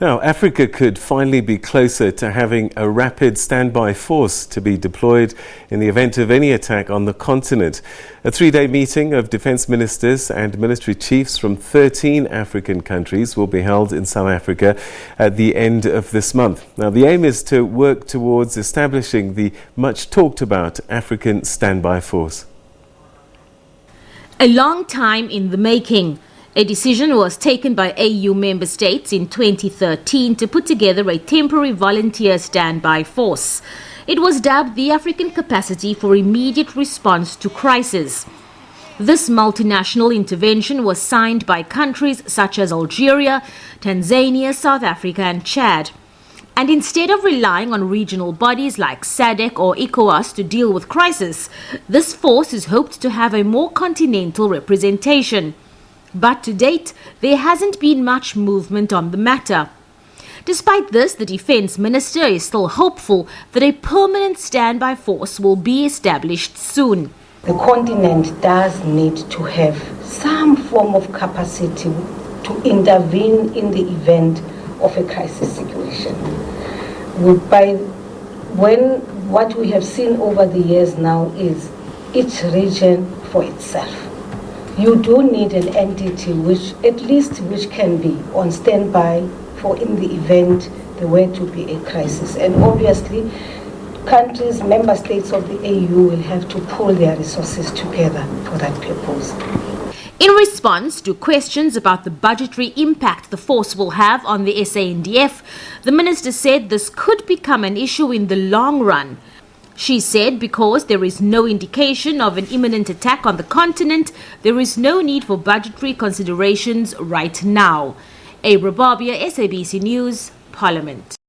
Now, Africa could finally be closer to having a rapid standby force to be deployed in the event of any attack on the continent. A three-day meeting of defense ministers and military chiefs from 13 African countries will be held in South Africa at the end of this month. Now, the aim is to work towards establishing the much talked about African standby force. A long time in the making. A decision was taken by AU member states in 2013 to put together a temporary volunteer standby force. It was dubbed the African Capacity for Immediate Response to Crisis. This multinational intervention was signed by countries such as Algeria, Tanzania, South Africa and Chad. And instead of relying on regional bodies like SADC or ECOWAS to deal with crisis, this force is hoped to have a more continental representation. But to date, there hasn't been much movement on the matter. Despite this, the Defence Minister is still hopeful that a permanent standby force will be established soon. The continent does need to have some form of capacity to intervene in the event of a crisis situation. What we have seen over the years now is each region for itself. You do need an entity which can be on standby for in the event there were to be a crisis. And obviously, countries, member states of the AU will have to pull their resources together for that purpose. In response to questions about the budgetary impact the force will have on the SANDF, the minister said this could become an issue in the long run. She said because there is no indication of an imminent attack on the continent, there is no need for budgetary considerations right now. Abra Barbier, SABC News, Parliament.